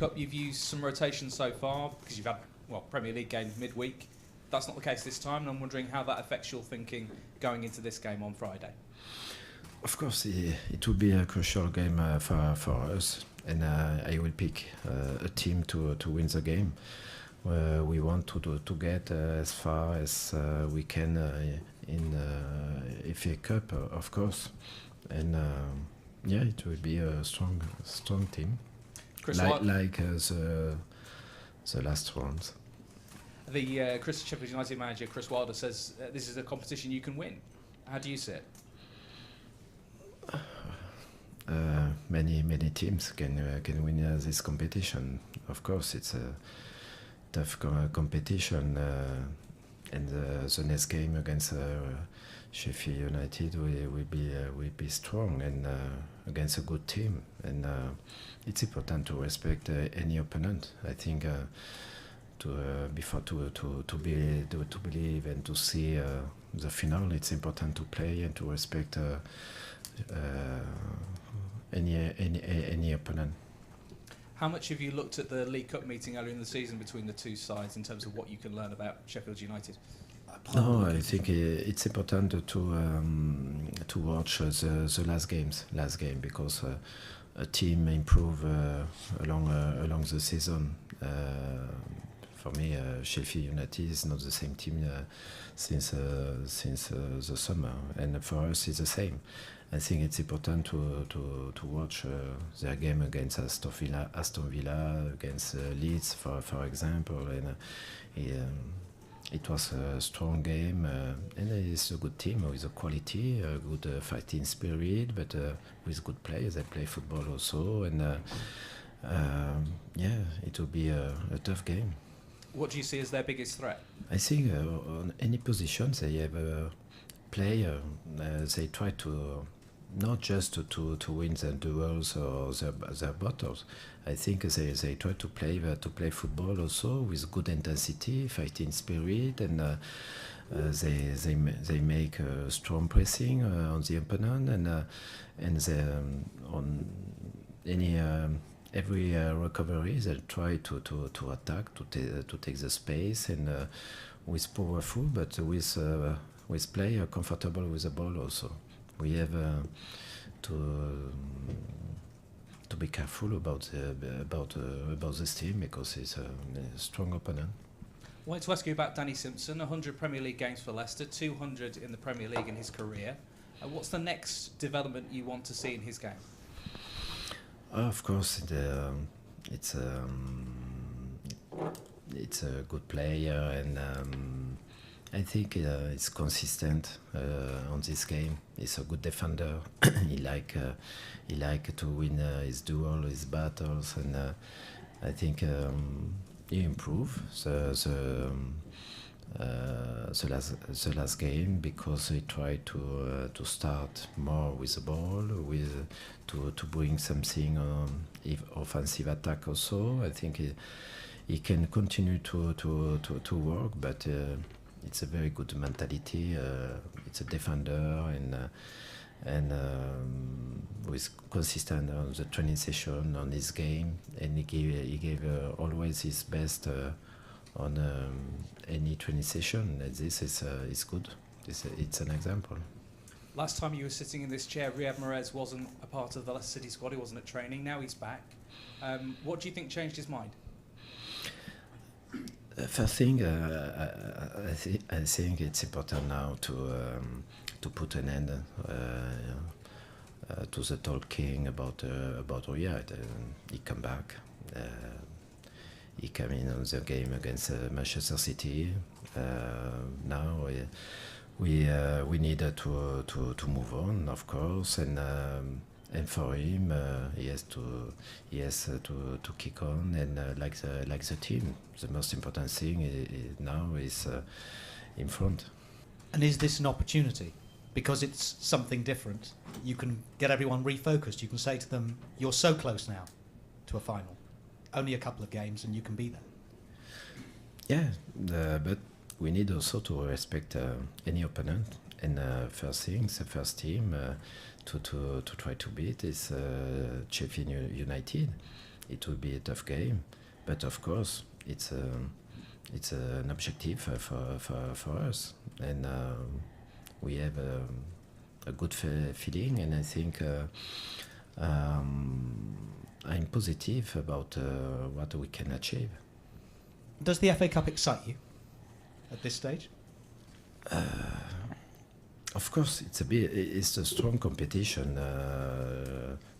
Cup, you've used some rotation so far because you've had, well, Premier League games midweek. That's not the case this time, and I'm wondering how that affects your thinking going into this game on Friday. Of course, it will be a crucial game for us, and I will pick a team to win the game. We want to get as far as we can in FA Cup, of course, and it will be a strong team, like the last rounds. The Sheffield United manager Chris Wilder says this is a competition you can win. How do you see it? Many teams can win this competition. Of course, it's a tough competition, and the next game against Sheffield United will be strong and against a good team. And it's important to respect any opponent. I think before to believe and to see the final, it's important to play and to respect any opponent. How much have you looked at the League Cup meeting earlier in the season between the two sides in terms of what you can learn about Sheffield United? No, I think it's important to watch the last game because a team improve along the season. For me, Sheffield United is not the same team since the summer, and for us it's the same. I think it's important to watch their game against Aston Villa, against Leeds, for example, and it was a strong game, and it's a good team with a quality, a good fighting spirit, but with good players. They play football also, and it will be a tough game. What do you see as their biggest threat? I think on any position they have a player. They try to not just to win the duels or their battles. I think they try to play football also with good intensity, fighting spirit, and they make strong pressing on the opponent, and they, on any every recovery they try to attack, to take the space, and with powerful, but with play comfortable with the ball also. We have to be careful about this team because it's a strong opponent. I wanted to ask you about Danny Simpson. 100 Premier League games for Leicester, 200 in the Premier League in his career. What's the next development you want to see in his game? Of course, it's a good player, and I think it's consistent on this game. He's a good defender. he like to win his duel, his battles, and I think he improved the last game because he tried to start more with the ball, to bring something offensive attack also. I think he can continue to work, but it's a very good mentality. It's a defender, and with consistent on the training session, on his game, and he gave always his best on any training session. This is good. It's an example. Last time you were sitting in this chair, Riyad Mahrez wasn't a part of the Leicester City squad. He wasn't at training. Now he's back. What do you think changed his mind? First thing, I think it's important now to put an end to the talking about Riyad. He come back. He came in on the game against Manchester City. Now we needed to move on, of course, and for him he has to kick on, and like the team. The most important thing now is in front. And is this an opportunity? Because it's something different. You can get everyone refocused. You can say to them, "You're so close now to a final. Only a couple of games, and you can be there." Yeah, but we need also to respect any opponent. And first things, the first team to try to beat is Sheffield United. it will be a tough game. But of course, it's an objective for us, and we have a good feeling, and I think I'm positive about what we can achieve. Does the FA Cup excite you at this stage? Of course, it's a strong competition.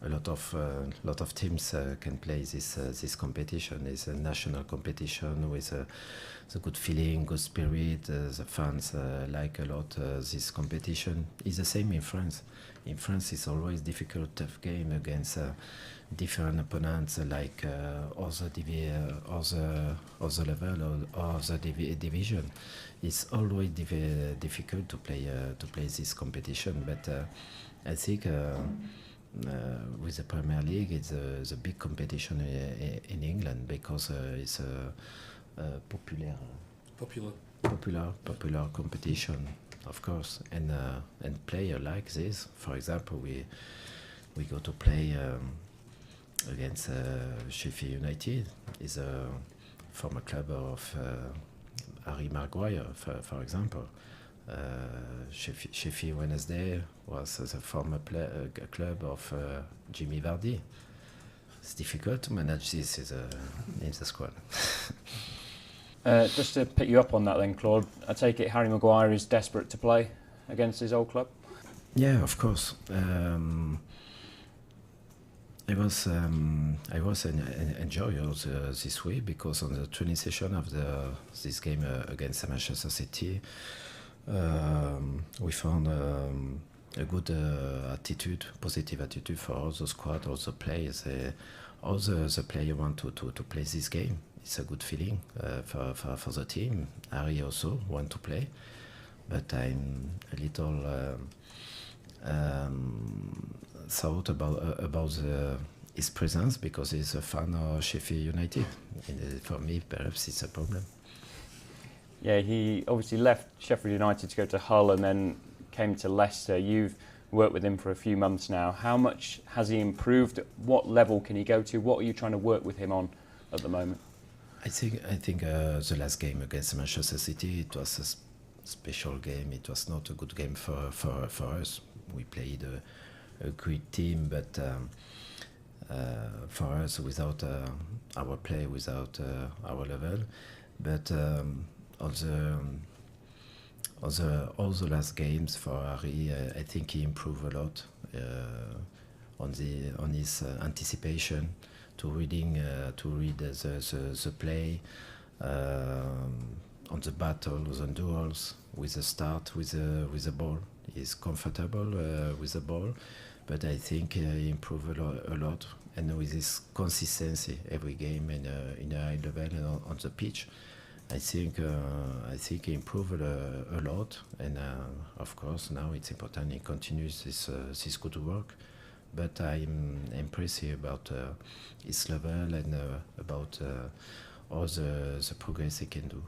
A lot of teams can play this competition. It's a national competition with the good feeling, good spirit. The fans like a lot this competition. It's the same in France. In France, it's always difficult, tough game against different opponents like other level or other division. It's always difficult to play this competition. But I think with the Premier League, it's a big competition in England because it's a popular competition, of course. And player like this, for example, we go to play against Sheffield United. Is a former club of Harry Maguire, for example. Sheffield Wednesday was the former club of Jimmy Vardy. It's difficult to manage this in the squad. Just to pick you up on that then, Claude, I take it Harry Maguire is desperate to play against his old club? Yeah, of course. I was enjoying this week because on the training session of this game against Manchester City, we found a good positive attitude for all the squad, all the players. All the players want to play this game. It's a good feeling for the team. Harry also want to play, but I'm a little thought about his presence because he's a fan of Sheffield United. And for me, perhaps it's a problem. Yeah, he obviously left Sheffield United to go to Hull and then came to Leicester. You've worked with him for a few months now. How much has he improved? What level can he go to? What are you trying to work with him on at the moment? I think the last game against Manchester City, it was a special game. It was not a good game for us. We played a great team, but for us, without our play, without our level, but all the last games for Harry, I think he improved a lot on his anticipation to read the play, on the battles and duels, with the start with the ball. He's comfortable with the ball, but I think he improved a lot, and with his consistency every game in a high level and on the pitch. I think he improved a lot, and of course now it's important he continues this good work. But I'm impressed about his level and about all the progress he can do.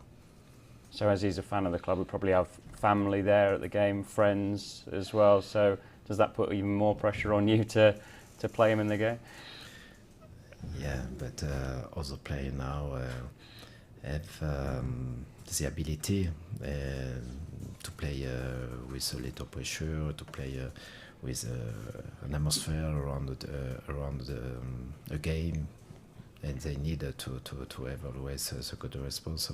So as he's a fan of the club, we probably have family there at the game, friends as well. So does that put even more pressure on you to play him in the game? Yeah, but other players now have the ability to play with a little pressure, to play with an atmosphere around a game, and they need to have always a good response.